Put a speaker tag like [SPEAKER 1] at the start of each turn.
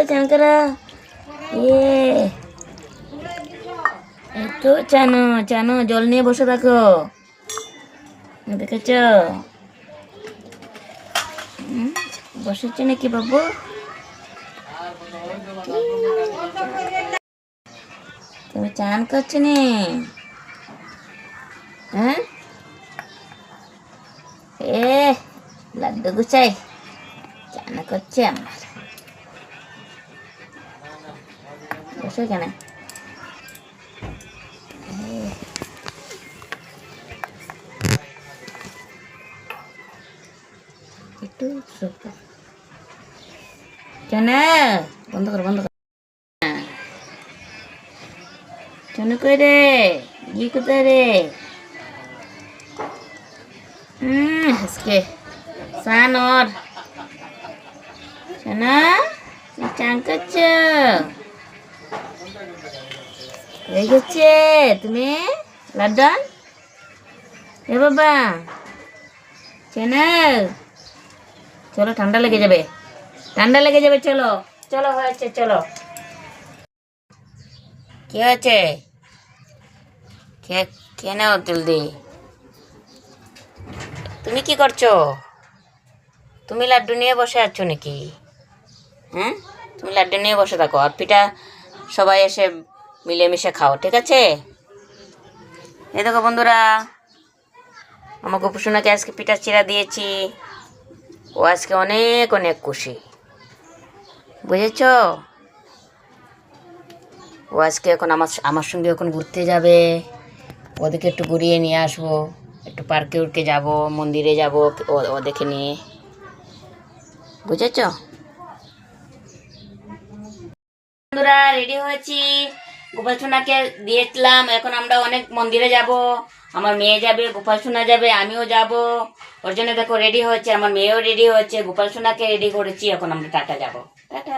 [SPEAKER 1] চান করা একটু চানো চানো জল নিয়ে বসে থাকো দেখেছ বসেছে নাকি বাবু তুমি চান করছো নি হ্যাঁ লাড্ডু গুছাই চান করছে আমার বসে কেন একটু কেন বন্ধ কর কেন কই রে ই কোথায় রে আজকে সান ওর শোনা চান করছ হয়ে গেছে তুমি লাড্ডন এ বাবা চেনা চলো ঠান্ডা লেগে যাবে চলো চলো হয়েছে চলো কি হয়েছে খেয়ে নাও জলদি তুমি কি করছো তুমি লাড্ডু নিয়ে বসে আছো নাকি হ্যাঁ তুমি লাড্ডু নিয়ে বসে থাকো আর পিঠা সবাই এসে মিলেমিশে খাও ঠিক আছে এই দেখো বন্ধুরা আমার গোপুসোনাকে আজকে পিঠা চিরা দিয়েছি ও আজকে অনেক অনেক খুশি বুঝেছ ও আজকে এখন আমার সঙ্গে এখন ঘুরতে যাবে ওদেরকে একটু ঘুরিয়ে নিয়ে আসবো একটু পার্কে উর্কে যাবো মন্দিরে যাবো ওদেরকে নিয়ে বুঝেছ বন্ধুরা রেডি হয়েছি গোপাল সোনাকে দিয়েছিলাম এখন আমরা অনেক মন্দিরে যাব আমার মেয়ে যাবে গোপাল সোনা যাবে আমিও যাব ওর জন্য দেখো রেডি হয়েছে আমার মেয়েও রেডি হয়েছে গোপাল সোনাকে রেডি করেছি এখন আমরা টাটা যাব টাটা